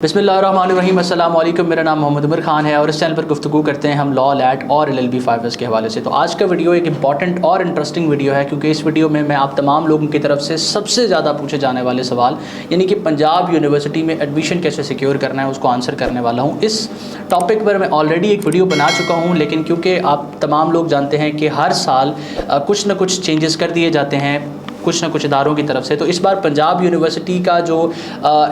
बिस्मिल्लाहिर्रहमानिर्रहीम अस्सलाम वालेकुम। मेरा नाम मोहम्मद उमर खान है और इस चैनल पर गुफ्तगू करते हैं हम लॉ, लैट और LLB 5S के हवाले से। तो आज का वीडियो एक इंपॉर्टेंट और इंटरेस्टिंग वीडियो है, क्योंकि इस वीडियो में मैं आप तमाम लोगों की तरफ से सबसे ज़्यादा पूछे जाने वाले सवाल, यानी कि पंजाब यूनिवर्सिटी में एडमिशन कैसे सिक्योर करना है, उसको आंसर करने वाला हूँ। इस टॉपिक पर मैं ऑलरेडी एक वीडियो बना चुका हूँ, लेकिन क्योंकि आप तमाम लोग जानते हैं कि हर साल कुछ ना कुछ चेंजेस कर दिए जाते हैं कुछ ना कुछ इदारों की तरफ से। तो इस बार पंजाब यूनिवर्सिटी का जो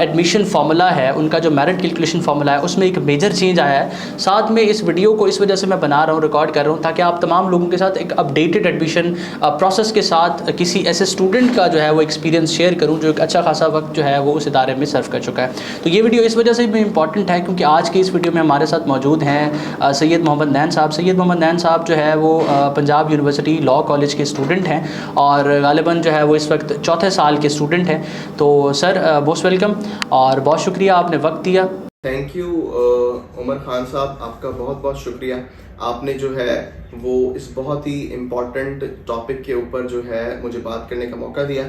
एडमिशन फार्मूला है, उनका जो मेरिट कैलकुलेशन फार्मूला है, उसमें एक मेजर चेंज आया है। साथ में इस वीडियो को इस वजह से मैं बना रहा हूँ, रिकॉर्ड कर रहा हूँ, ताकि आप तमाम लोगों के साथ एक अपडेटेड एडमिशन प्रोसेस के साथ किसी ऐसे स्टूडेंट का जो है वो एक्सपीरियंस शेयर करूँ जो एक अच्छा खासा वक्त जो है वो उस इदारे में सर्व कर चुका है। तो ये वीडियो इस वजह से भी इंपॉर्टेंट है क्योंकि आज की इस वीडियो में हमारे साथ मौजूद हैं सैयद मोहम्मद नैन साहब। सैयद मोहम्मद नैन साहब जो है वो पंजाब यूनिवर्सिटी लॉ कॉलेज के स्टूडेंट हैं और गालिबन जो है वो इस वक्त चौथे साल के स्टूडेंट हैं। तो सर मोस्ट वेलकम और बहुत शुक्रिया आपने वक्त दिया। थैंक यू उमर खान साहब, आपका बहुत बहुत शुक्रिया। आपने जो है वो इस बहुत ही इम्पोर्टेंट टॉपिक के ऊपर जो है मुझे बात करने का मौका दिया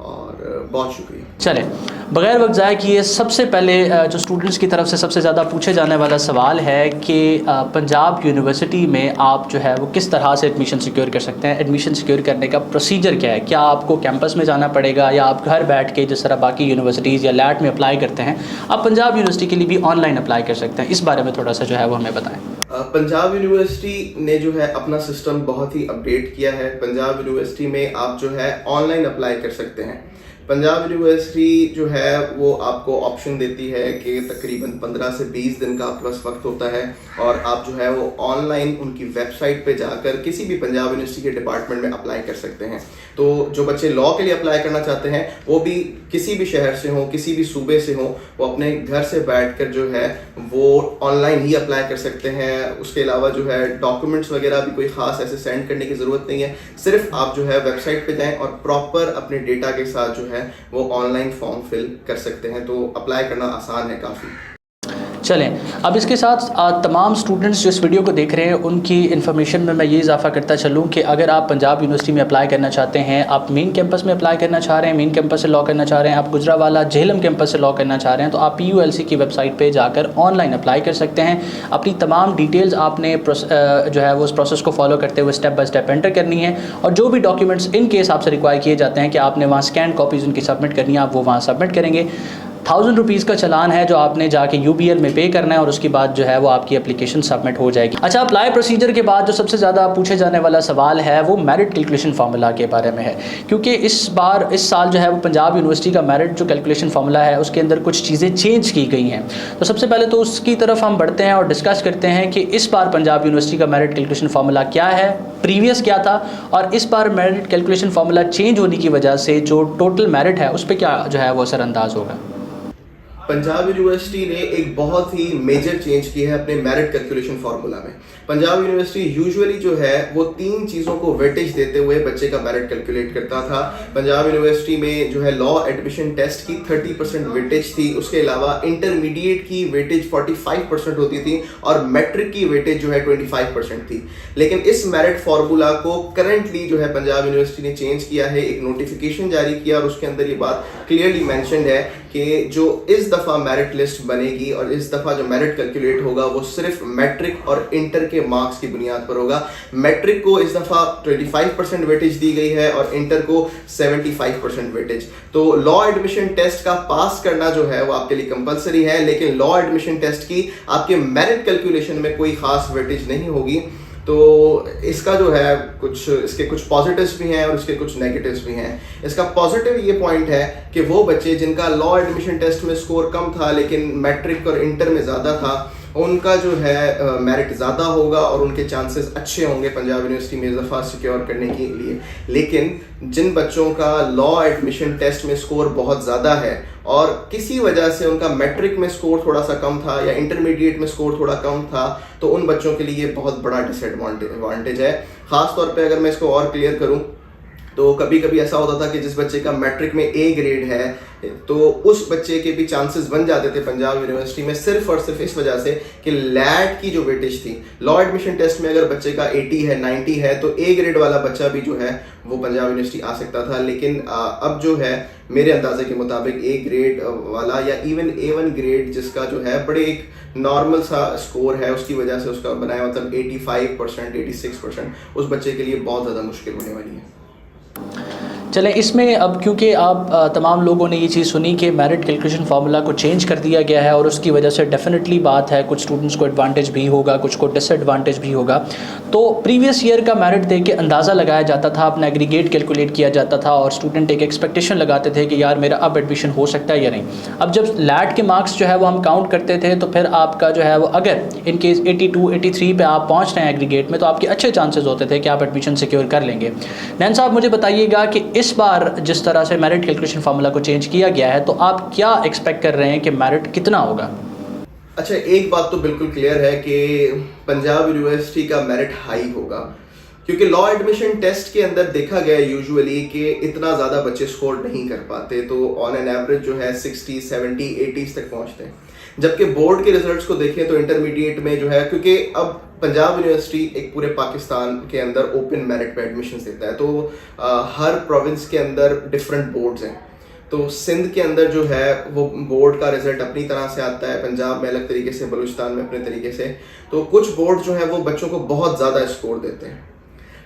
और बहुत शुक्रिया। चलें, बगैर वक्त ज़ाया किए सबसे पहले जो स्टूडेंट्स की तरफ से सबसे ज़्यादा पूछे जाने वाला सवाल है कि पंजाब यूनिवर्सिटी में आप जो है वो किस तरह से एडमिशन सिक्योर कर सकते हैं। एडमिशन सिक्योर करने का प्रोसीजर क्या है? क्या आपको कैंपस में जाना पड़ेगा या आप घर बैठ के जिस तरह बाकी यूनिवर्सिटीज़ या लैट में अप्लाई करते हैं, आप पंजाब यूनिवर्सिटी के लिए भी ऑनलाइन अप्लाई कर सकते हैं? इस बारे में थोड़ा सा जो है वो हमें बताएँ। पंजाब यूनिवर्सिटी ने जो है अपना सिस्टम बहुत ही अपडेट किया है। पंजाब यूनिवर्सिटी में आप जो है ऑनलाइन अप्लाई कर सकते हैं। पंजाब यूनिवर्सिटी जो है वो आपको ऑप्शन देती है कि तकरीबन 15 से 20 दिन का आपके पास वक्त होता है और आप जो है वो ऑनलाइन उनकी वेबसाइट पे जाकर किसी भी पंजाब यूनिवर्सिटी के डिपार्टमेंट में अप्लाई कर सकते हैं। तो जो बच्चे लॉ के लिए अप्लाई करना चाहते हैं वो भी किसी भी शहर से हों, किसी भी सूबे से हों, वो अपने घर से बैठकर जो है वो ऑनलाइन ही अप्लाई कर सकते हैं। उसके अलावा जो है डॉक्यूमेंट्स वगैरह भी कोई ख़ास ऐसे सेंड करने की ज़रूरत नहीं है। सिर्फ आप जो है वेबसाइट पे जाएं और प्रॉपर अपने डेटा के साथ जो है वो ऑनलाइन फॉर्म फिल कर सकते हैं। तो अप्लाई करना आसान है काफ़ी। चलें, अब इसके साथ तमाम स्टूडेंट्स जो इस वीडियो को देख रहे हैं उनकी इन्फॉर्मेशन में मैं ये इजाफा करता चलूँ कि अगर आप पंजाब यूनिवर्सिटी में अप्लाई करना चाहते हैं, आप मेन कैंपस में अप्लाई करना चाह रहे हैं, मेन कैंपस से लॉ करना चाह रहे हैं, आप गुजरावाला झेलम कैंपस से लॉ करना चाह रहे हैं, तो आप PULC की वेबसाइट पे जाकर ऑनलाइन अप्लाई कर सकते हैं। अपनी तमाम डिटेल्स आपने जो है वो उस प्रोसेस को फॉलो करते हुए स्टेप बाय स्टेप एंटर करनी है और जो भी डॉक्यूमेंट्स इन केस आपसे रिक्वायर किए जाते हैं कि आपने वहाँ स्कैन कॉपीज़ उनकी सबमिट करनी है, आप वो वहाँ सबमिट करेंगे। 1000 रुपीज़ का चलान है जो आपने जाके UBL में पे करना है और उसके बाद जो है वो आपकी एप्लीकेशन सबमिट हो जाएगी। अच्छा, अप्लाई प्रोसीजर के बाद जो सबसे ज़्यादा पूछे जाने वाला सवाल है वो मेरिट कैलकुलेशन फार्मूला के बारे में है, क्योंकि इस साल जो है वो पंजाब यूनिवर्सिटी का मेरिट जो कैलकुलेशन फार्मूला है उसके अंदर कुछ चीज़ें चेंज की गई हैं। तो सबसे पहले तो उसकी तरफ हम बढ़ते हैं और डिस्कस करते हैं कि इस बार पंजाब यूनिवर्सिटी का मेरिट कैलकुलेशन फार्मूला क्या है, प्रीवियस क्या था, और इस बार मेरिट कैलकुलेशन फार्मूला चेंज होने की वजह से जो टोटल मेरिट है उस पर क्या जो है वो असरअंदाज होगा। पंजाब यूनिवर्सिटी ने एक बहुत ही मेजर चेंज की है अपने मेरिट कैलकुलेशन फार्मूला में। पंजाब यूनिवर्सिटी यूजुअली जो है वो 3 चीज़ों को वेटेज देते हुए बच्चे का मेरिट कैलकुलेट करता था। पंजाब यूनिवर्सिटी में जो है लॉ एडमिशन टेस्ट की 30% वेटेज थी, उसके अलावा इंटरमीडिएट की वेटेज 45% होती थी और मैट्रिक की वेटेज जो है 25% थी। लेकिन इस मेरिट फार्मूला को करंटली जो है पंजाब यूनिवर्सिटी ने चेंज किया है, एक नोटिफिकेशन जारी किया और उसके अंदर ये बात क्लियरली मैंशनड है कि जो इस दफ़ा मेरिट लिस्ट बनेगी और इस दफ़ा जो मेरिट कैलकुलेट होगा वो सिर्फ मैट्रिक और इंटर के मार्क्स की बुनियाद पर होगा। मैट्रिक को इस दफ़ा 25% वेटेज दी गई है और इंटर को 75% वेटेज। तो लॉ एडमिशन टेस्ट का पास करना जो है वो आपके लिए कंपलसरी है, लेकिन लॉ एडमिशन टेस्ट की आपके मेरिट कैलकुलेशन में कोई खास वेटेज नहीं होगी। तो इसका जो है इसके कुछ पॉजिटिव्स भी हैं और इसके कुछ नेगेटिव्स भी हैं। इसका पॉजिटिव ये पॉइंट है कि वो बच्चे जिनका लॉ एडमिशन टेस्ट में स्कोर कम था लेकिन मैट्रिक और इंटर में ज़्यादा था, उनका जो है मेरिट ज़्यादा होगा और उनके चांसेस अच्छे होंगे पंजाब यूनिवर्सिटी में इजाफा सिक्योर करने के लिए। लेकिन जिन बच्चों का लॉ एडमिशन टेस्ट में स्कोर बहुत ज़्यादा है और किसी वजह से उनका मैट्रिक में स्कोर थोड़ा सा कम था या इंटरमीडिएट में स्कोर थोड़ा कम था, तो उन बच्चों के लिए बहुत बड़ा डिसएडवांटेज है। ख़ास तौर पे अगर मैं इसको और क्लियर करूँ तो कभी कभी ऐसा होता था कि जिस बच्चे का मैट्रिक में ए ग्रेड है तो उस बच्चे के भी चांसेस बन जाते थे पंजाब यूनिवर्सिटी में, सिर्फ और सिर्फ इस वजह से कि लैट की जो वेटेज थी, लॉ एडमिशन टेस्ट में अगर बच्चे का 80 है 90 है तो ए ग्रेड वाला बच्चा भी जो है वो पंजाब यूनिवर्सिटी आ सकता था। लेकिन अब जो है मेरे अंदाजे के मुताबिक ए ग्रेड वाला या इवन A1 ग्रेड जिसका जो है बड़े एक नॉर्मल सा स्कोर है, उसकी वजह से उसका बनाया मतलब 85% 86%, उस बच्चे के लिए बहुत ज़्यादा मुश्किल होने वाली है। चलें, इसमें अब क्योंकि आप तमाम लोगों ने ये चीज़ सुनी कि मेरिट कैलकुलेशन फार्मूला को चेंज कर दिया गया है और उसकी वजह से डेफिनेटली बात है कुछ स्टूडेंट्स को एडवांटेज भी होगा, कुछ को डिसएडवांटेज भी होगा। तो प्रीवियस ईयर का मेरिट देख के अंदाज़ा लगाया जाता था, अपना एग्रीगेट कैलकुलेट किया जाता था और स्टूडेंट एक एक्सपेक्टेशन लगाते थे कि यार मेरा अब एडमिशन हो सकता है या नहीं। अब जब लैट के मार्क्स जो है वो हम काउंट करते थे तो फिर आपका जो है वो अगर इन केस 82 83 पे आप पहुँच रहे हैं एग्रीगेट में तो आपके अच्छे चांसेस होते थे कि आप एडमिशन सिक्योर कर लेंगे। नैन साहब, मुझे बताइएगा कि इस बार जिस तरह से मेरिट कैलकुलेशन फार्मूला को चेंज किया गया है तो आप क्या एक्सपेक्ट कर रहे हैं कि मेरिट कितना होगा? अच्छा, एक बात तो बिल्कुल क्लियर है कि पंजाब यूनिवर्सिटी का मेरिट हाई होगा, क्योंकि लॉ एडमिशन टेस्ट के अंदर देखा गया यूजुअली कि इतना ज़्यादा बच्चे स्कोर नहीं कर पाते, तो ऑन एन एवरेज जो है 60 70 80 तक पहुंचते हैं। जबकि बोर्ड के रिजल्ट्स को देखें तो इंटरमीडिएट में जो है, क्योंकि अब पंजाब यूनिवर्सिटी एक पूरे पाकिस्तान के अंदर ओपन मेरिट पे एडमिशन देता है, तो हर प्रोविंस के अंदर डिफरेंट बोर्ड्स हैं। तो सिंध के अंदर जो है वो बोर्ड का रिजल्ट अपनी तरह से आता है, पंजाब में अलग तरीके से, बलूचिस्तान में अपने तरीके से। तो कुछ बोर्ड जो है वो बच्चों को बहुत ज़्यादा स्कोर देते हैं।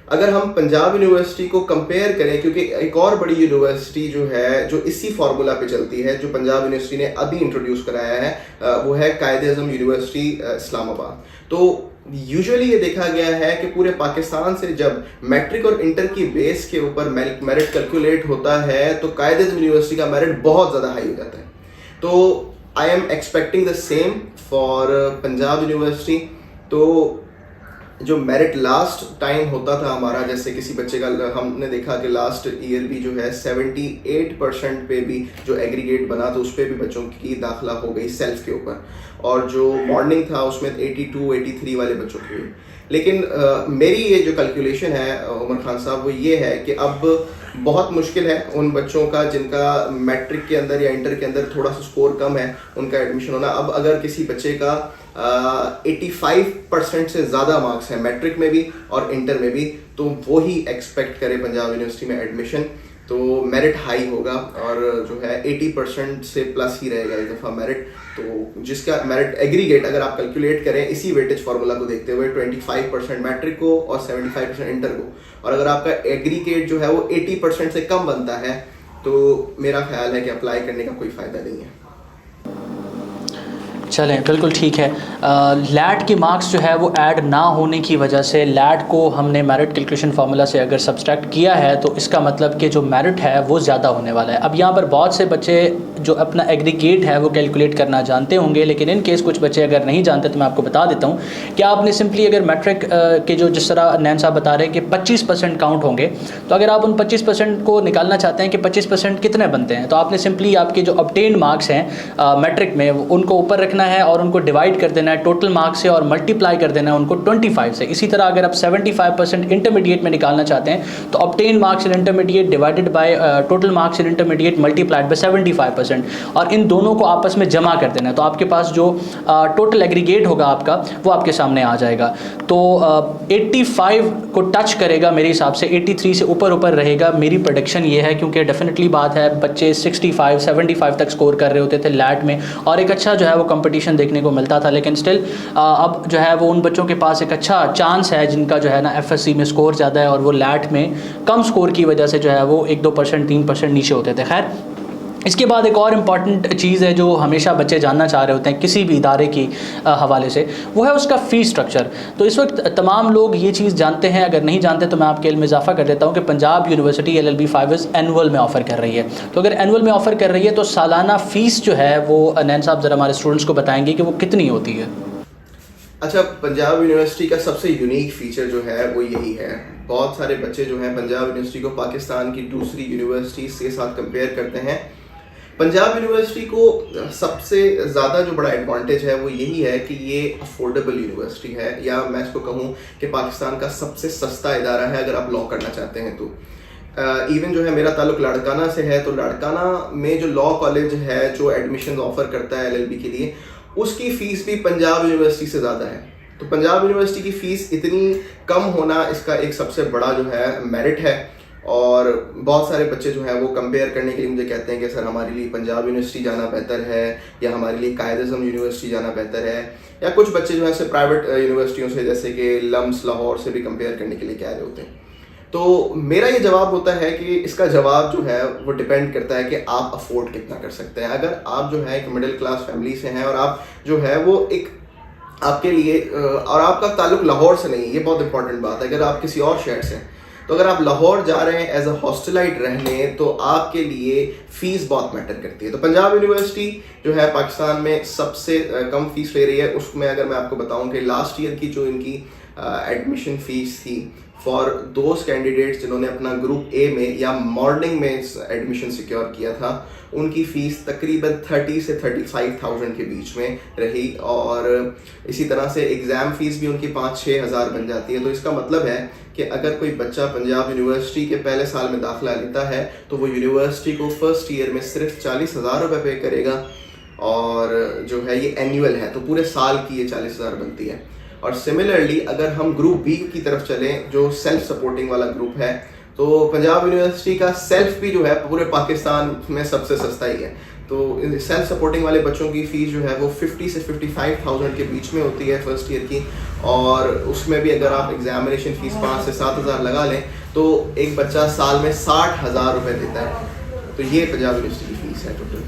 अगर हम पंजाब यूनिवर्सिटी को कंपेयर करें, क्योंकि एक और बड़ी यूनिवर्सिटी जो है जो इसी फार्मूला पे चलती है, जो पंजाब यूनिवर्सिटी ने अभी इंट्रोड्यूस कराया है, वो है कायद-ए-आज़म यूनिवर्सिटी इस्लामाबाद। तो यूजुअली ये देखा गया है कि पूरे पाकिस्तान से जब मैट्रिक और इंटर की बेस के ऊपर मेरिट कैलकुलेट होता है तो कायद-ए-आज़म यूनिवर्सिटी का मेरिट बहुत ज़्यादा हाई हो जाता है। तो I am expecting the same for Punjab university. तो जो मेरिट लास्ट टाइम होता था हमारा, जैसे किसी बच्चे का हमने देखा कि लास्ट ईयर भी जो है 78% पे भी जो एग्रीगेट बना तो उस पर भी बच्चों की दाखिला हो गई सेल्फ के ऊपर, और जो मॉर्निंग था उसमें 82 83 वाले बच्चों की हुई। लेकिन मेरी ये जो कैलकुलेशन है उमर खान साहब, वो ये है कि अब बहुत मुश्किल है उन बच्चों का जिनका मैट्रिक के अंदर या इंटर के अंदर थोड़ा सा स्कोर कम है उनका एडमिशन होना। अब अगर किसी बच्चे का 85% से ज़्यादा मार्क्स हैं मैट्रिक में भी और इंटर में भी, तो वो ही एक्सपेक्ट करे पंजाब यूनिवर्सिटी में एडमिशन, तो मेरिट हाई होगा और जो है 80% से प्लस ही रहेगा इस दफ़ा मेरिट। तो जिसका मेरिट एग्रीगेट अगर आप कैलकुलेट करें इसी वेटेज फार्मूला को देखते हुए 25% मैट्रिक को और 75% इंटर को, और अगर आपका एग्रीगेट जो है वो 80% से कम बनता है तो मेरा ख्याल है कि अप्लाई करने का कोई फ़ायदा नहीं है। चलें, बिल्कुल ठीक है। लैट के मार्क्स जो है वो ऐड ना होने की वजह से लैट को हमने मेरिट कैलकुलेशन फार्मूला से अगर सब्सट्रैक्ट किया है तो इसका मतलब कि जो मेरिट है वो ज़्यादा होने वाला है। अब यहाँ पर बहुत से बच्चे जो अपना एग्रीगेट है वो कैलकुलेट करना जानते होंगे, लेकिन इन केस कुछ बच्चे अगर नहीं जानते तो मैं आपको बता देता हूँ कि आपने सिंपली अगर मैट्रिक के जो जिस तरह नैन साहब बता रहे हैं कि 25% काउंट होंगे, तो अगर आप उन 25% को निकालना चाहते हैं कि 25% कितने बनते हैं, तो आपने सिंपली आपके जो ऑब्टेन्ड मार्क्स हैं मैट्रिक में उनको ऊपर रखना है और उनको डिवाइड कर देना है टोटल मार्क्स से और मल्टीप्लाई कर देना है उनको 25 से। इसी तरह अगर आप 75% इंटरमीडिएट में निकालना चाहते हैं तो obtain marks in intermediate divided by total marks in intermediate multiplied by 75%, और इन दोनों को आपस में जमा कर देना है, तो आपके पास जो टोटल एग्रीगेट होगा आपका वो आपके सामने आ जाएगा। तो 85 को टच करेगा मेरे हिसाब से, 83 से ऊपर रहेगा, मेरी प्रेडिक्शन ये है, क्योंकि डेफिनेटली बात है बच्चे 65 75 तक स्कोर कर रहे होते थे लैट में और एक अच्छा जो है वो कंपटीशन देखने को मिलता था। लेकिन स्टिल अब जो है वो उन बच्चों के पास एक अच्छा चांस है जिनका जो है ना एफएससी में स्कोर ज़्यादा है और वो लैट में कम स्कोर की वजह से जो है वो 1-2% 3% नीचे होते थे। खैर, इसके बाद एक और इम्पॉर्टेंट चीज़ है जो हमेशा बच्चे जानना चाह रहे होते हैं किसी भी इदारे की हवाले से, वो है उसका फ़ीस स्ट्रक्चर। तो इस वक्त तमाम लोग ये चीज़ जानते हैं, अगर नहीं जानते तो मैं आपके इल्म में इजाफा कर देता हूँ कि पंजाब यूनिवर्सिटी LLB 5 एनुअल में ऑफ़र कर रही है। तो अगर एनुअल में ऑफ़र कर रही है तो सालाना फ़ीस जो है वो नैन साहब ज़रा हमारे स्टूडेंट्स को बताएंगे कि वो कितनी होती है। अच्छा, पंजाब यूनिवर्सिटी का सबसे यूनिक फीचर जो है वो यही है, बहुत सारे बच्चे जो हैं पंजाब यूनिवर्सिटी को पाकिस्तान की दूसरी यूनिवर्सिटीज़ के साथ कंपेयर करते हैं। पंजाब यूनिवर्सिटी को सबसे ज़्यादा जो बड़ा एडवांटेज है वो यही है कि ये अफोर्डेबल यूनिवर्सिटी है, या मैं इसको कहूँ कि पाकिस्तान का सबसे सस्ता इदारा है अगर आप लॉ करना चाहते हैं तो। इवन जो है मेरा ताल्लुक लाड़काना से है, तो लाड़काना में जो लॉ कॉलेज है जो एडमिशन ऑफर करता है LLB के लिए, उसकी फ़ीस भी पंजाब यूनिवर्सिटी से ज़्यादा है। तो पंजाब यूनिवर्सिटी की फ़ीस इतनी कम होना इसका एक सबसे बड़ा जो है मेरिट है। और बहुत सारे बच्चे जो है वो कंपेयर करने के लिए मुझे कहते हैं कि सर हमारे लिए पंजाब यूनिवर्सिटी जाना बेहतर है, या हमारे लिए कायद-ए-आज़म यूनिवर्सिटी जाना बेहतर है, या कुछ बच्चे जो है ऐसे प्राइवेट यूनिवर्सिटियों से जैसे कि लम्स लाहौर से भी कंपेयर करने के लिए कह रहे होते हैं। तो मेरा ये जवाब होता है कि इसका जवाब जो है वो डिपेंड करता है कि आप अफोर्ड कितना कर सकते हैं। अगर आप जो है एक मिडिल क्लास फैमिली से हैं और आप जो है वो एक आपके लिए और आपका ताल्लुक लाहौर से नहीं, ये बहुत इंपॉर्टेंट बात है, अगर आप किसी और शहर से हैं, तो अगर आप लाहौर जा रहे हैं एज अ हॉस्टलाइट रहने, तो आपके लिए फ़ीस बहुत मैटर करती है। तो पंजाब यूनिवर्सिटी जो है पाकिस्तान में सबसे कम फीस ले रही है। उसमें अगर मैं आपको बताऊं कि लास्ट ईयर की जो इनकी एडमिशन फ़ीस थी फॉर दोज कैंडिडेट्स जिन्होंने अपना ग्रुप ए में या मॉर्निंग में एडमिशन सिक्योर किया था, उनकी फ़ीस तकरीबन 30 से 35,000 के बीच में रही। और इसी तरह से एग्ज़ाम फ़ीस भी उनकी 5-6 हज़ार बन जाती है। तो इसका मतलब है कि अगर कोई बच्चा पंजाब यूनिवर्सिटी के पहले साल में दाखिला लेता है तो वो यूनिवर्सिटी को फर्स्ट ईयर में सिर्फ 40,000 रुपये पे करेगा, और जो है ये एनुअल है, तो पूरे साल की ये 40,000 बनती है। और सिमिलरली अगर हम ग्रुप बी की तरफ चलें जो सेल्फ सपोर्टिंग वाला ग्रुप है, तो पंजाब यूनिवर्सिटी का सेल्फ भी जो है पूरे पाकिस्तान में सबसे सस्ता ही है। तो सेल्फ सपोर्टिंग वाले बच्चों की फ़ीस जो है वो 50 से 55,000 के बीच में होती है फर्स्ट ईयर की। और उसमें भी अगर आप एग्जामिनेशन फ़ीस 5 से 7,000 लगा लें तो एक बच्चा साल में 60,000 रुपये देता है। तो ये पंजाब यूनिवर्सिटी की फ़ीस है टोटल।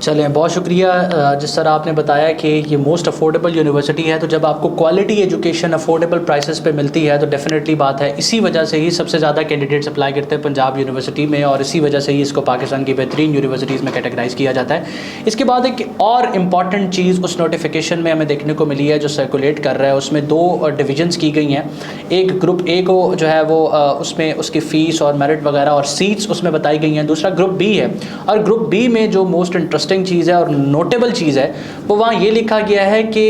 चलें, बहुत शुक्रिया। जिस तरह आपने बताया कि ये मोस्ट अफोर्डेबल यूनिवर्सिटी है, तो जब आपको क्वालिटी एजुकेशन अफोर्डेबल प्राइसेस पे मिलती है तो डेफिनेटली बात है, इसी वजह से ही सबसे ज़्यादा कैंडिडेट्स अप्लाई करते हैं पंजाब यूनिवर्सिटी में, और इसी वजह से ही इसको पाकिस्तान की बेहतरीन यूनिवर्सिटीज़ में कैटेगराइज़ किया जाता है। इसके बाद एक और इम्पॉर्टेंट चीज़ उस नोटिफिकेशन में हमें देखने को मिली है जो सर्कुलेट कर रहा है, उसमें 2 डिविजन्स की गई हैं। एक ग्रुप ए को जो है वो उसमें उसकी फ़ीस और मेरिट वगैरह और सीट्स उसमें बताई गई हैं। दूसरा ग्रुप बी है, और ग्रुप बी में जो मोस्ट इंटरेस्टिंग चीज़ है और नोटेबल चीज़ है वो वहाँ ये लिखा गया है कि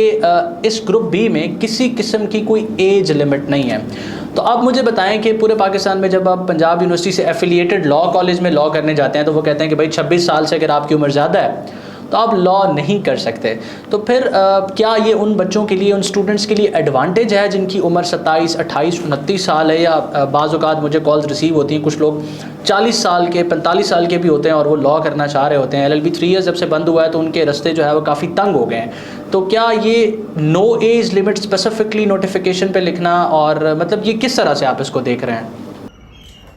इस ग्रुप बी में किसी किस्म की कोई एज लिमिट नहीं है। तो अब मुझे बताएं कि पूरे पाकिस्तान में जब आप पंजाब यूनिवर्सिटी से एफिलिएटेड लॉ कॉलेज में लॉ करने जाते हैं तो वो कहते हैं कि भाई 26 साल से अगर आपकी उम्र ज़्यादा है तो आप लॉ नहीं कर सकते। तो फिर क्या ये उन बच्चों के लिए, उन स्टूडेंट्स के लिए एडवांटेज है जिनकी उम्र 27, 28, 29 साल है, या बाज़ औक़ात मुझे कॉल्स रिसीव होती हैं, कुछ लोग 40 साल के, 45 साल के भी होते हैं और वो लॉ करना चाह रहे होते हैं। LLB 3 ईयर्स जब से बंद हुआ है तो उनके रास्ते जो है वो काफ़ी तंग हो गए हैं। तो क्या ये no age limit specifically notification पे लिखना, और मतलब ये किस तरह से आप इसको देख रहे हैं?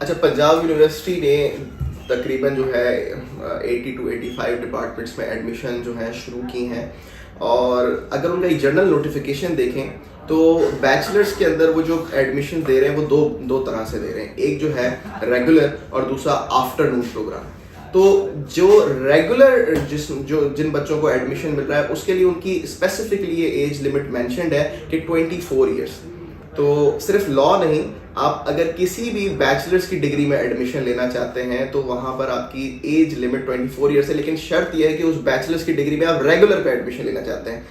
अच्छा, पंजाब यूनिवर्सिटी ने तकरीबन जो है 80 to 85 डिपार्टमेंट्स में एडमिशन जो है शुरू की हैं। और अगर उनका एक जनरल नोटिफिकेशन देखें तो बैचलर्स के अंदर वो जो एडमिशन दे रहे हैं वो दो तरह से दे रहे हैं। एक जो है रेगुलर और दूसरा आफ्टरनून प्रोग्राम। तो जो रेगुलर जिन बच्चों को एडमिशन मिल रहा है उसके लिए उनकी स्पेसिफिकली ये एज लिमिट मेंशन्ड है कि 24 ईयर्स। तो सिर्फ लॉ नहीं, आप अगर किसी भी बैचलर्स की डिग्री में एडमिशन लेना चाहते हैं तो वहाँ पर आपकी एज लिमिट 24 ईयर्स है। लेकिन शर्त यह है कि उस बैचलर्स की डिग्री में आप रेगुलर पे एडमिशन लेना चाहते हैं।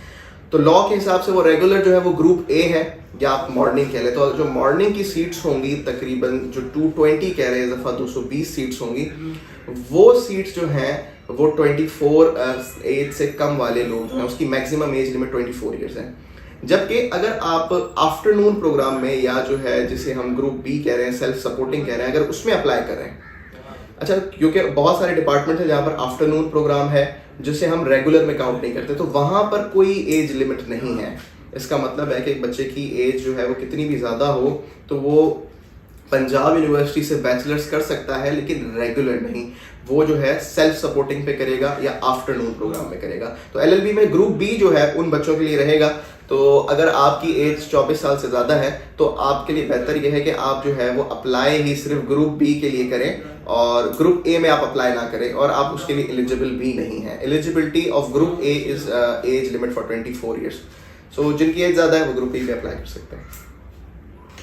तो लॉ के हिसाब से वो रेगुलर जो है वो ग्रुप ए है, या आप मॉर्निंग कह लें। तो जो मॉर्निंग की सीट्स होंगी तकरीबन जो 220 कह रहे हैं, दफ़ा 220 सीट्स होंगी, वो सीट्स जो हैं वो 24 एज से कम वाले लोग हैं, उसकी मैक्सिमम एज लिमिट 24 ईयर्स है। जबकि अगर आप आफ्टरनून प्रोग्राम में, या जो है जिसे हम ग्रुप बी कह रहे हैं, सेल्फ सपोर्टिंग कह रहे हैं, अगर उसमें अप्लाई कर रहे हैं, अच्छा, क्योंकि बहुत सारे डिपार्टमेंट है जहाँ पर आफ्टरनून प्रोग्राम है जिसे हम रेगुलर में काउंट नहीं करते, तो वहाँ पर कोई एज लिमिट नहीं है। इसका मतलब है कि एक बच्चे की एज जो है वो कितनी भी ज़्यादा हो तो वो पंजाब यूनिवर्सिटी से बैचलर्स कर सकता है, लेकिन रेगुलर नहीं। वो जो है सेल्फ सपोर्टिंग पे करेगा या आफ्टरनून प्रोग्राम में करेगा। तो LLB में ग्रुप बी जो है उन बच्चों के लिए रहेगा। तो अगर आपकी एज 24 साल से ज़्यादा है तो आपके लिए बेहतर यह है कि आप जो है वो अप्लाई ही सिर्फ ग्रुप बी के लिए करें, और ग्रुप ए में आप अप्लाई ना करें, और आप उसके लिए एलिजिबल भी नहीं है। Eligibility of group A is age limit for 24 years. So जिनकी एज ज़्यादा है वो ग्रुप ए पे अप्लाई कर सकते हैं।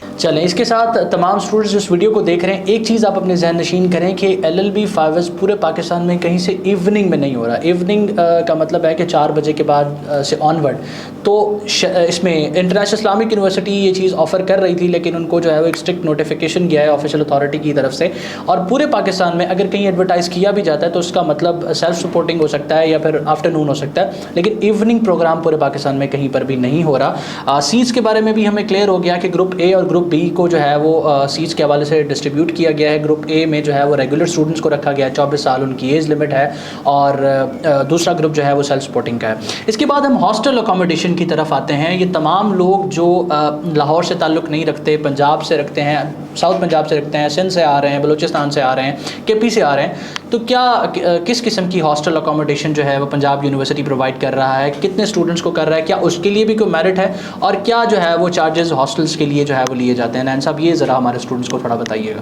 चलें, इसके साथ तमाम स्टूडेंट्स जिस वीडियो को देख रहे हैं, एक चीज़ आप अपने जहन नशीन करें कि LLB 5S पूरे पाकिस्तान में कहीं से इवनिंग में नहीं हो रहा। इवनिंग का मतलब है कि 4 बजे के बाद से ऑनवर्ड। तो इसमें इंटरनेशनल इस्लामिक यूनिवर्सिटी ये चीज़ ऑफ़र कर रही थी, लेकिन उनको जो है वो एक स्ट्रिक्ट नोटिफिकेशन गया है ऑफिशियल अथॉरिटी की तरफ से। और पूरे पाकिस्तान में अगर कहीं एडवर्टाइज़ किया भी जाता है तो उसका मतलब सेल्फ सपोर्टिंग हो सकता है या फिर आफ्टरनून हो सकता है, लेकिन इवनिंग प्रोग्राम पूरे पाकिस्तान में कहीं पर भी नहीं हो रहा। सीट्स के बारे में भी हमें क्लियर हो गया कि ग्रुप A और ग्रुप B को जो है वो सीट्स के हवाले से डिस्ट्रीब्यूट किया गया है। ग्रुप A में जो है वो रेगुलर स्टूडेंट्स को रखा गया है, 24 साल उनकी एज लिमिट है, और दूसरा ग्रुप जो है वो सेल्फ सपोर्टिंग का है। इसके बाद हम हॉस्टल अकोमोडेशन की तरफ आते हैं। ये तमाम लोग जो लाहौर से ताल्लुक़ नहीं रखते, पंजाब से रखते हैं, साउथ पंजाब से रखते हैं, सिंध से आ रहे हैं, बलूचिस्तान से आ रहे हैं, KP से आ रहे हैं, तो क्या किस किस्म की हॉस्टल अकोमोडेशन जो है वो पंजाब यूनिवर्सिटी प्रोवाइड कर रहा है, कितने स्टूडेंट्स को कर रहा है, क्या उसके लिए भी कोई मेरिट है, और क्या जो है वो चार्जेस हॉस्टल्स के लिए जो है वो लिए जाते हैं? नैन साहब, ये ज़रा हमारे स्टूडेंट्स को थोड़ा बताइएगा।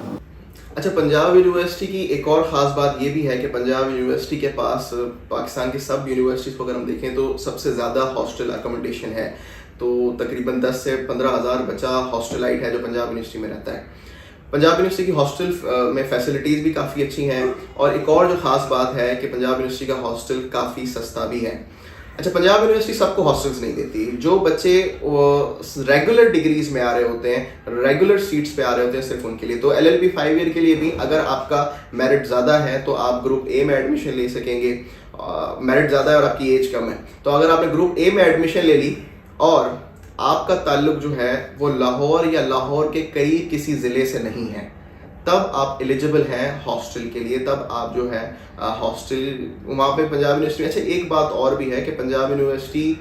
अच्छा, पंजाब यूनिवर्सिटी की एक और ख़ास बात ये भी है कि पंजाब यूनिवर्सिटी के पास पाकिस्तान की सब यूनिवर्सिटीज़ को अगर हम देखें तो सबसे ज़्यादा हॉस्टल अकोमोडेशन है। तो तकरीबन 10 से 15 हज़ार बच्चा हॉस्टलाइट है जो पंजाब यूनिवर्सिटी में रहता है। पंजाब यूनिवर्सिटी की हॉस्टल में फैसिलिटीज़ भी काफ़ी अच्छी हैं, और एक और जो ख़ास बात है कि पंजाब यूनिवर्सिटी का हॉस्टल काफ़ी सस्ता भी है। अच्छा, पंजाब यूनिवर्सिटी सबको हॉस्टल्स नहीं देती। जो बच्चे रेगुलर डिग्रीज में आ रहे होते हैं, रेगुलर सीट्स पे आ रहे होते हैं, सिर्फ उनके लिए। तो LLB 5 ईयर के लिए भी अगर आपका मेरिट ज़्यादा है तो आप ग्रुप A में एडमिशन ले सकेंगे। मेरिट ज़्यादा है और आपकी एज कम है, तो अगर आपने ग्रुप A में एडमिशन ले ली और आपका ताल्लुक जो है वो लाहौर या लाहौर के करीब किसी ज़िले से नहीं है, तब आप एलिजिबल हैं हॉस्टल के लिए। तब आप जो है हॉस्टल वहाँ पे पंजाब यूनिवर्सिटी। अच्छा, एक बात और भी है कि पंजाब यूनिवर्सिटी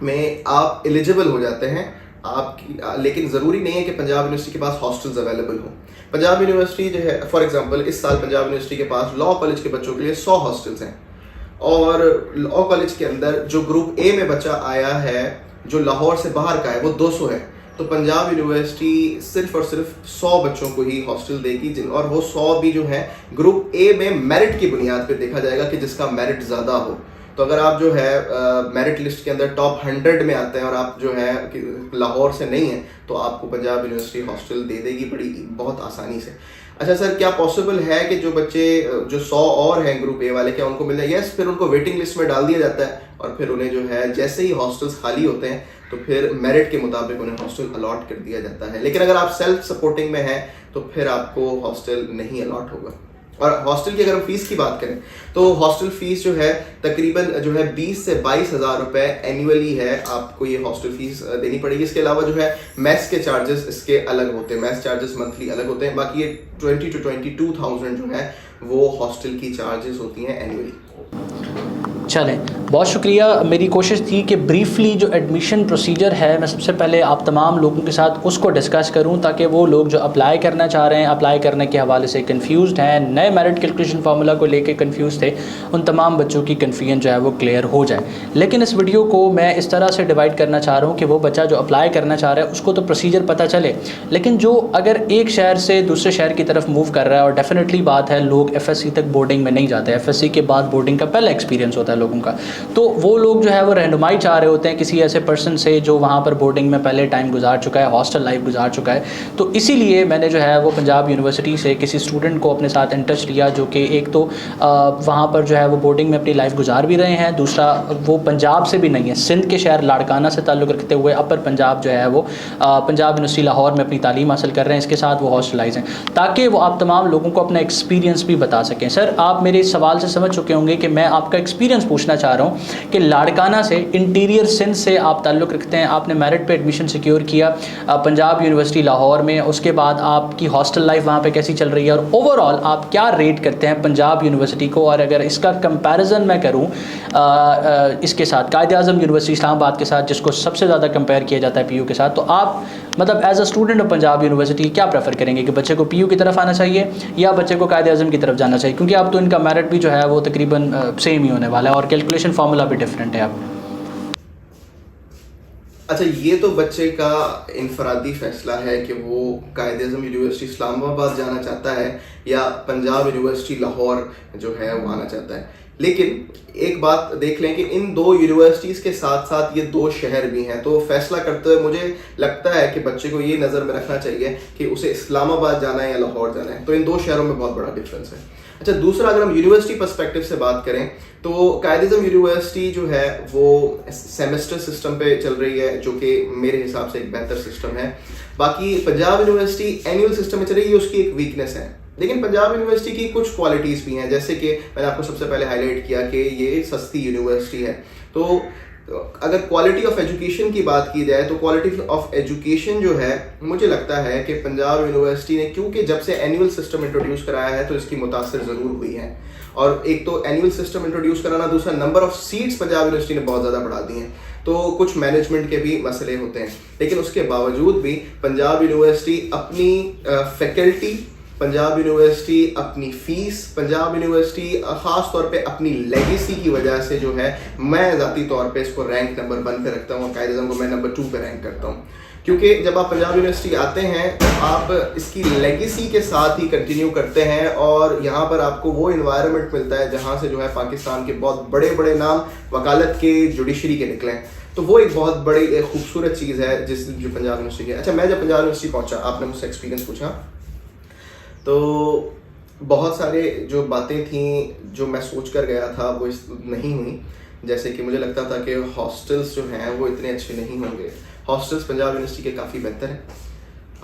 में आप एलिजिबल हो जाते हैं आपकी, लेकिन ज़रूरी नहीं है कि पंजाब यूनिवर्सिटी के पास हॉस्टल्स अवेलेबल हो। पंजाब यूनिवर्सिटी जो है, फॉर एग्जांपल इस साल पंजाब यूनिवर्सिटी के पास लॉ कॉलेज के बच्चों के लिए 100 हॉस्टल्स हैं, और लॉ कॉलेज के अंदर जो ग्रुप A में बच्चा आया है जो लाहौर से बाहर का है वो 200 है। तो पंजाब यूनिवर्सिटी सिर्फ और सिर्फ 100 बच्चों को ही हॉस्टल देगी, और वो 100 भी जो है ग्रुप A में मेरिट की बुनियाद पे देखा जाएगा कि जिसका मेरिट ज़्यादा हो। तो अगर आप जो है मेरिट लिस्ट के अंदर टॉप 100 में आते हैं और आप जो है लाहौर से नहीं हैं, तो आपको पंजाब यूनिवर्सिटी हॉस्टल दे देगी बहुत आसानी से। अच्छा सर, क्या पॉसिबल है कि जो बच्चे जो 100 और हैं ग्रुप A वाले, क्या उनको मिल जाए? यस, फिर उनको वेटिंग लिस्ट में डाल दिया जाता है, और फिर उन्हें जो है जैसे ही हॉस्टल्स खाली होते हैं तो फिर मेरिट के मुताबिक उन्हें हॉस्टल अलॉट कर दिया जाता है। लेकिन अगर आप सेल्फ सपोर्टिंग में हैं तो फिर आपको हॉस्टल नहीं अलॉट होगा। और हॉस्टल की अगर हम फीस की बात करें तो हॉस्टल फीस जो है तकरीबन जो है 20 से 22 हज़ार रुपये एनुअली है, आपको ये हॉस्टल फीस देनी पड़ेगी। इसके अलावा जो है मेस के चार्जेस इसके अलग होते हैं, मेस चार्जेस मंथली अलग होते हैं। बाकी ये 20 to 22,000 जो है वो हॉस्टल की चार्जेस होती हैं एनुअली। चलें, बहुत शुक्रिया। मेरी कोशिश थी कि ब्रीफली जो एडमिशन प्रोसीजर है मैं सबसे पहले आप तमाम लोगों के साथ उसको डिस्कस करूं, ताकि वो लोग जो अप्लाई करना चाह रहे हैं, अप्लाई करने के हवाले से कंफ्यूज्ड हैं, नए मेरिट कैलकुलेशन फार्मूला को लेके कंफ्यूज थे, उन तमाम बच्चों की कन्फ्यूजन जो है वो क्लियर हो जाए। लेकिन इस वीडियो को मैं इस तरह से डिवाइड करना चाह रहा हूँ कि वो बच्चा जो अप्लाई करना चाह रहा है उसको तो प्रोसीजर पता चले, लेकिन जो अगर एक शहर से दूसरे शहर की तरफ मूव कर रहा है, और डेफिनेटली बात है लोग FSC तक बोर्डिंग में नहीं जाते, FSC के बाद बोर्डिंग का पहला एक्सपीरियंस होता है लोगों का, तो वो लोग जो है वो रहनुमाई चाह रहे होते हैं किसी ऐसे पर्सन से जो वहाँ पर बोर्डिंग में पहले टाइम गुजार चुका है, हॉस्टल लाइफ गुजार चुका है। तो इसीलिए मैंने जो है वो पंजाब यूनिवर्सिटी से किसी स्टूडेंट को अपने साथ इन टच लिया, जो कि एक तो वहाँ पर जो है वो बोर्डिंग में अपनी लाइफ गुजार भी रहे हैं, दूसरा वो पंजाब से भी नहीं है, सिंध के शहर लाड़काना से ताल्लुक़ रखते हुए अपर पंजाब जो है वो पंजाब यूनिवर्सिटी लाहौर में अपनी तालीम हासिल कर रहे हैं, इसके साथ वो हॉस्टलाइज हैं, ताकि वो आप तमाम लोगों को अपना एक्सपीरियंस भी बता सकें। सर, आप मेरे इस सवाल से समझ चुके होंगे कि मैं आपका एक्सपीरियंस पूछना चाह रहा हूँ कि लाड़काना से, इंटीरियर सिंध से आप ताल्लुक़ रखते हैं, आपने मेरिट पे एडमिशन सिक्योर किया पंजाब यूनिवर्सिटी लाहौर में, उसके बाद आपकी हॉस्टल लाइफ वहाँ पे कैसी चल रही है, और ओवरऑल आप क्या रेट करते हैं पंजाब यूनिवर्सिटी को? और अगर इसका कंपैरिजन मैं करूँ इसके साथ कायद-ए-आज़म यूनिवर्सिटी इस्लामाबाद के साथ, जिसको सबसे ज़्यादा कंपेयर किया जाता है PU के साथ, तो आप मतलब as a student of Punjab university क्या प्रेफर करेंगे कि बच्चे को PU की तरफ आना चाहिए या बच्चे को कायद-ए-आज़म की तरफ जाना चाहिए? क्योंकि अब तो इनका मेरिट भी जो है वो तकरीबन सेम ही होने वाला है और कैलकुलेशन फार्मूला भी डिफरेंट है अब। अच्छा, ये तो बच्चे का इनफरादी फैसला है कि वो कायद-ए-आज़म यूनिवर्सिटी इस्लामाबाद जाना चाहता है या पंजाब यूनिवर्सिटी लाहौर जो है वो आना चाहता है। लेकिन एक बात देख लें कि इन दो यूनिवर्सिटीज़ के साथ साथ ये दो शहर भी हैं, तो फैसला करते हुए मुझे लगता है कि बच्चे को ये नज़र में रखना चाहिए कि उसे इस्लामाबाद जाना है या लाहौर जाना है। तो इन दो शहरों में बहुत बड़ा डिफरेंस है। अच्छा, दूसरा, अगर हम यूनिवर्सिटी पर्सपेक्टिव से बात करें तो कायद-ए-आज़म यूनिवर्सिटी जो है वो सेमेस्टर सिस्टम पे चल रही है, जो कि मेरे हिसाब से एक बेहतर सिस्टम है। बाकी पंजाब यूनिवर्सिटी एनुअल सिस्टम में चल रही है, उसकी एक वीकनेस है। लेकिन पंजाब यूनिवर्सिटी की कुछ क्वालिटीज़ भी हैं, जैसे कि मैंने आपको सबसे पहले हाईलाइट किया कि ये सस्ती यूनिवर्सिटी है। तो अगर क्वालिटी ऑफ एजुकेशन की बात की जाए तो क्वालिटी ऑफ एजुकेशन जो है, मुझे लगता है कि पंजाब यूनिवर्सिटी ने, क्योंकि जब से एनुअल सिस्टम इंट्रोड्यूस कराया है तो इसकी मुतासिर ज़रूर हुई है। और एक तो एनुअल सिस्टम इंट्रोड्यूस कराना, दूसरा number of seats Punjab university ने बहुत ज़्यादा बढ़ा दी हैं। तो कुछ मैनेजमेंट के भी मसले होते हैं, लेकिन उसके बावजूद भी पंजाब यूनिवर्सिटी अपनी फैकल्टी, पंजाब यूनिवर्सिटी अपनी फ़ीस, पंजाब यूनिवर्सिटी ख़ास तौर पे अपनी लेगेसी की वजह से जो है, मैं ज़ाती तौर पे इसको रैंक नंबर 1 पे रखता हूँ और कायद-ए-आज़म को मैं नंबर 2 पे रैंक करता हूँ। क्योंकि जब आप पंजाब यूनिवर्सिटी आते हैं तो आप इसकी लेगेसी के साथ ही कंटिन्यू करते हैं और यहाँ पर आपको वो इन्वायरमेंट मिलता है जहाँ से जो है पाकिस्तान के बहुत बड़े बड़े नाम वकालत के, जुडिशरी के निकले हैं। तो वो एक बहुत बड़ी खूबसूरत चीज़ है जो पंजाब यूनिवर्सिटी की है। अच्छा, मैं जब पंजाब यूनिवर्सिटी पहुँचा, आपने मुझसे एक्सपीरियंस पूछा, तो बहुत सारे जो बातें थी जो मैं सोच कर गया था वो नहीं हुई। जैसे कि मुझे लगता था कि हॉस्टल्स जो हैं वो इतने अच्छे नहीं होंगे। हॉस्टल्स पंजाब यूनिवर्सिटी के काफ़ी बेहतर हैं।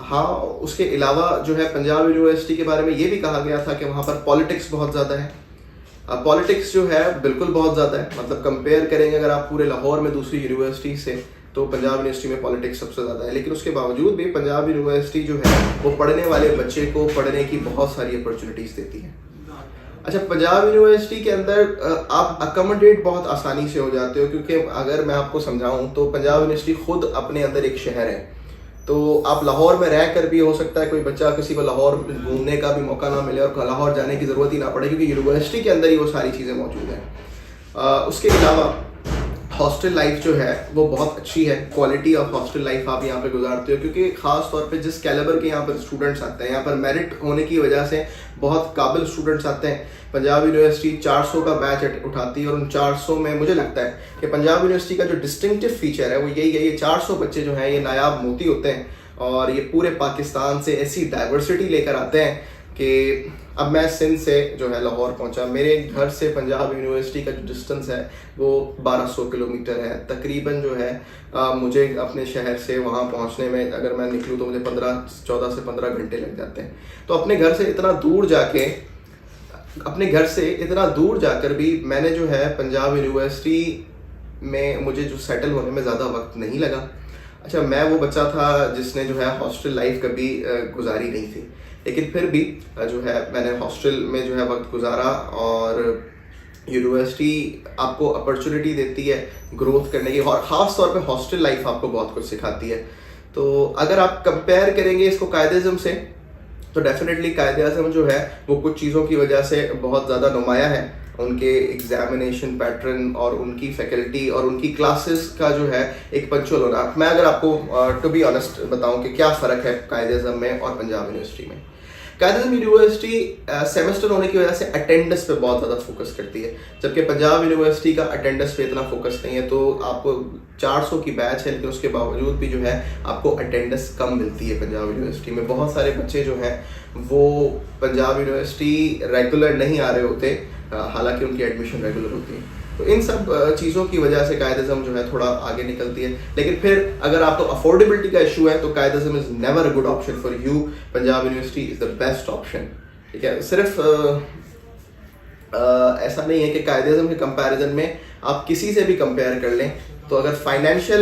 हाँ, उसके अलावा जो है पंजाब यूनिवर्सिटी के बारे में ये भी कहा गया था कि वहाँ पर पॉलिटिक्स बहुत ज़्यादा है। पॉलिटिक्स जो है बिल्कुल बहुत ज़्यादा है, मतलब कंपेयर करेंगे अगर आप पूरे लाहौर में दूसरी यूनिवर्सिटी से, तो पंजाब यूनिवर्सिटी में पॉलिटिक्स सबसे ज़्यादा है। लेकिन उसके बावजूद भी पंजाब यूनिवर्सिटी जो है वो पढ़ने वाले बच्चे को पढ़ने की बहुत सारी अपॉर्चुनिटीज़ देती है। अच्छा, पंजाब यूनिवर्सिटी के अंदर आप अकोमोडेट बहुत आसानी से हो जाते हो, क्योंकि अगर मैं आपको समझाऊं तो पंजाब यूनिवर्सिटी खुद अपने अंदर एक शहर है। तो आप लाहौर में रह कर भी, हो सकता है कोई बच्चा, किसी को लाहौर घूमने का भी मौका ना मिले और लाहौर जाने की ज़रूरत ही ना पड़े, क्योंकि यूनिवर्सिटी के अंदर ही वो सारी चीज़ें मौजूद हैं। उसके अलावा हॉस्टल लाइफ जो है वो बहुत अच्छी है। क्वालिटी ऑफ हॉस्टल लाइफ आप यहाँ पे गुजारते हो, क्योंकि ख़ास तौर पे जिस कैलिबर के यहाँ पर स्टूडेंट्स आते हैं, यहाँ पर मेरिट होने की वजह से बहुत काबिल स्टूडेंट्स आते हैं। पंजाब यूनिवर्सिटी 400 का बैच उठाती है और उन 400 में मुझे लगता है कि पंजाब यूनिवर्सिटी का जो डिस्टिंक्टिव फीचर है वो यही है, ये 400 बच्चे जो हैं ये नायाब मोती होते हैं और ये पूरे पाकिस्तान से ऐसी डाइवर्सिटी लेकर आते हैं कि अब मैं सिंध से जो है लाहौर पहुंचा, मेरे घर से पंजाब यूनिवर्सिटी का जो डिस्टेंस है वो 1200 किलोमीटर है तकरीबन। जो है मुझे अपने शहर से वहाँ पहुँचने में, अगर मैं निकलूँ तो मुझे 14 से 15 घंटे लग जाते हैं। तो अपने घर से इतना दूर जाकर भी मैंने जो है पंजाब यूनिवर्सिटी में मुझे जो सेटल होने में ज़्यादा वक्त नहीं लगा। अच्छा, मैं वो बच्चा था जिसने जो है हॉस्टल लाइफ कभी गुजारी नहीं थी, लेकिन फिर भी जो है मैंने हॉस्टल में जो है वक्त गुजारा। और यूनिवर्सिटी आपको अपॉर्चुनिटी देती है ग्रोथ करने की, और ख़ास तौर पे हॉस्टल लाइफ आपको बहुत कुछ सिखाती है। तो अगर आप कंपेयर करेंगे इसको कायद-ए-आज़म से, तो डेफिनेटली कायद-ए-आज़म जो है वो कुछ चीज़ों की वजह से बहुत ज़्यादा नुमाया है। उनके एग्जामिनेशन पैटर्न और उनकी फैकल्टी और उनकी क्लासेस का जो है एक पंक्चुअल होना। मैं अगर आपको टू बी ऑनेस्ट बताऊं कि क्या फ़र्क है कायद-ए-आज़म में और पंजाब यूनिवर्सिटी में। कायद-ए-आज़म यूनिवर्सिटी सेमेस्टर होने की वजह से अटेंडेंस पे बहुत ज़्यादा फोकस करती है, जबकि पंजाब यूनिवर्सिटी का अटेंडेंस पे इतना फोकस नहीं है। तो आपको 400 की बैच है, लेकिन उसके बावजूद भी जो है आपको अटेंडेंस कम मिलती है पंजाब यूनिवर्सिटी में। बहुत सारे बच्चे जो हैं वो पंजाब यूनिवर्सिटी रेगुलर नहीं आ रहे होते, हालांकि उनकी एडमिशन रेगुलर होती है। तो इन सब चीज़ों की वजह से कायद-ए-आज़म जो है थोड़ा आगे निकलती है। लेकिन फिर अगर आपको अफोर्डेबिलिटी का इशू है तो Quaid-e-Azam is never a good option for you. Punjab university is the best option. ठीक है, सिर्फ ऐसा नहीं है कि कायद-ए-आज़म के कंपैरिजन में आप किसी से भी कंपेयर कर लें, तो अगर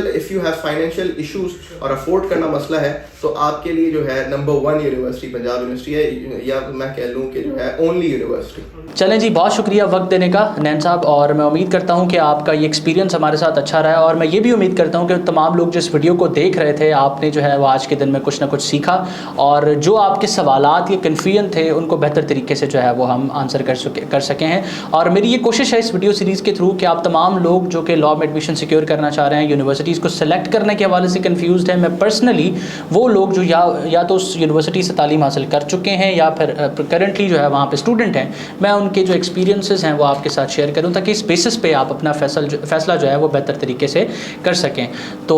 if you have financial issues और अफोर्ड करना मसला है तो आपके लिए जो है नंबर 1 यूनिवर्सिटी पंजाब यूनिवर्सिटी है, या मैं कह लूँ कि जो है ओनली यूनिवर्सिटी। चलें जी, बहुत शुक्रिया वक्त देने का नैन साहब, और मैं उम्मीद करता हूं कि आपका ये एक्सपीरियंस हमारे साथ अच्छा रहा है। और मैं ये भी उम्मीद करता हूं कि तमाम लोग जो इस वीडियो को देख रहे थे, आपने जो है वो आज के दिन में कुछ ना कुछ सीखा, और जो आपके सवालात या कन्फ्यूजन थे उनको बेहतर तरीके से जो है वो हम आंसर कर सके हैं। और मेरी ये कोशिश है इस वीडियो सीरीज़ के थ्रू कि आप तमाम लोग जो कि लॉ में एडमिशन सिक्योर करना चाह रहे हैं, यूनिवर्सिटीज़ को सेलेक्ट करने के हवाले से कन्फ्यूज़ हैं, मैं पर्सनली वो लोग जो या तो उस यूनिवर्सिटी से तालीम हासिल कर चुके हैं या फिर करंटली जो है वहाँ पे स्टूडेंट हैं, मैं उनके जो एक्सपीरियंसेस हैं वो आपके साथ शेयर करूँ ताकि इस बेसिस पे आप अपना फैसला जो है वो बेहतर तरीके से कर सकें। तो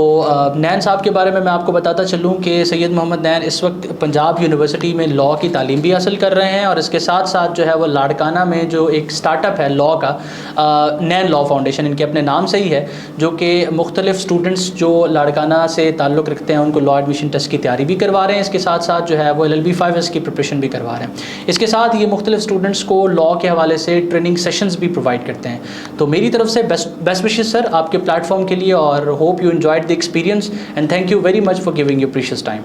नैन साहब के बारे में मैं आपको बताता चलूँ कि सैयद मोहम्मद नैन इस वक्त पंजाब यूनिवर्सिटी में लॉ की तालीम भी हासिल कर रहे हैं और इसके साथ साथ जो है वो लाड़काना में जो एक स्टार्टअप है लॉ का, नैन लॉ फाउंडेशन इनके अपने नाम से ही है, जो कि मुख्तलिफ स्टूडेंट्स जो लाड़काना से ताल्लुक़ रखते हैं उनको लॉ एडमिशन टेस्ट की तैयारी भी करवा रहे हैं। इसके साथ साथ जो है वो LLB 5S की प्रिपरेशन भी करवा रहे हैं। इसके साथ ये मुख्तलिफ स्टूडेंट्स को लॉ के हवाले से ट्रेनिंग सेशंस भी प्रोवाइड करते हैं। तो मेरी तरफ से बेस्ट विशेस सर आपके प्लेटफॉर्म के लिए, और hope you enjoyed the experience and thank you very much for giving your precious time.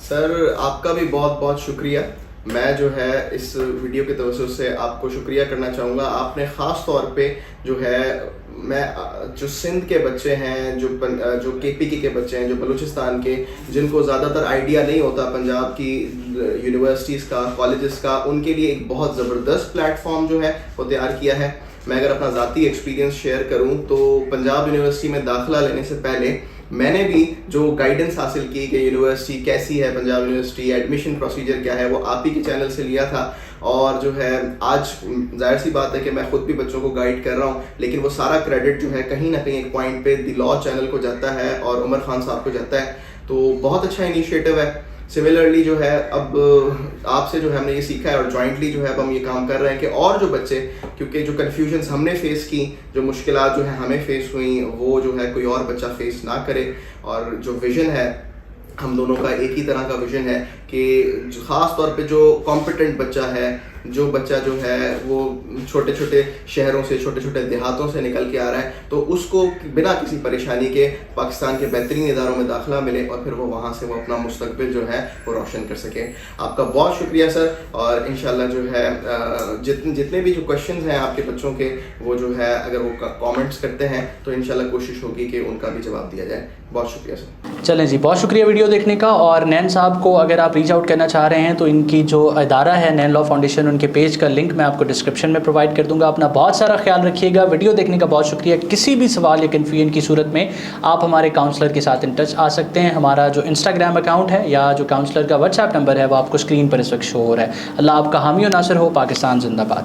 Sir आपका भी बहुत बहुत शुक्रिया। मैं जो है इस वीडियो के तवज्जो से आपको शुक्रिया करना चाहूँगा। आपने ख़ास तौर पे जो है जो सिंध के बच्चे हैं, जो KPK के बच्चे हैं, जो बलूचिस्तान के, जिनको ज़्यादातर आइडिया नहीं होता पंजाब की यूनिवर्सिटीज़ का, कॉलेजेस का, उनके लिए एक बहुत ज़बरदस्त प्लेटफॉर्म जो है वो तैयार किया है। मैं अगर अपना ज़ाती एक्सपीरियंस शेयर करूं तो पंजाब यूनिवर्सिटी में दाखिला लेने से पहले मैंने भी जो गाइडेंस हासिल की कि यूनिवर्सिटी कैसी है, पंजाब यूनिवर्सिटी एडमिशन प्रोसीजर क्या है, वो आप ही के चैनल से लिया था। और जो है आज जाहिर सी बात है कि मैं खुद भी बच्चों को गाइड कर रहा हूँ, लेकिन वो सारा क्रेडिट जो है कहीं ना कहीं एक पॉइंट पे द लॉ चैनल को जाता है और उमर खान साहब को जाता है। तो बहुत अच्छा इनिशिएटिव है। सिमिलरली जो है अब आपसे जो है हमने ये सीखा है और जॉइंटली जो है अब हम ये काम कर रहे हैं कि और जो बच्चे, क्योंकि जो कन्फ्यूजन्स हमने फेस की, जो मुश्किलात जो है हमें फेस हुई, वो जो है कोई और बच्चा फेस ना करे। और जो विज़न है हम दोनों का एक ही तरह का विज़न है कि ख़ास तौर पे जो कॉम्पिटेंट बच्चा है, जो बच्चा जो है वो छोटे छोटे शहरों से, छोटे छोटे देहातों से निकल के आ रहा है, तो उसको बिना किसी परेशानी के पाकिस्तान के बेहतरीन इदारों में दाखिला मिले और फिर वो वहाँ से वो अपना मुस्तकबिल जो है वो रोशन कर सके। आपका बहुत शुक्रिया सर। और इंशाल्लाह जो है जितने भी जो क्वेश्चंस हैं आपके बच्चों के, वो जो है अगर वो कमेंट्स करते हैं तो इंशाल्लाह कोशिश होगी कि उनका भी जवाब दिया जाए। बहुत शुक्रिया सर। चलें जी, बहुत शुक्रिया वीडियो देखने का। और नैन साहब को अगर आप रीच आउट करना चाह रहे हैं तो इनकी जो इदारा है नैन लॉ फाउंडेशन, उनके पेज का लिंक मैं आपको डिस्क्रिप्शन में प्रोवाइड कर दूंगा। अपना बहुत सारा ख्याल रखिएगा। वीडियो देखने का बहुत शुक्रिया। किसी भी सवाल या कन्फ्यूजन की सूरत में आप हमारे काउंसलर के साथ इन टच आ सकते हैं। हमारा जो इंस्टाग्राम अकाउंट है या जो काउंसलर का व्हाट्सएप नंबर है वो आपको स्क्रीन पर इस वक्त शो हो रहा है। अल्लाह आपका हामी और नासिर हो। पाकिस्तान जिंदाबाद।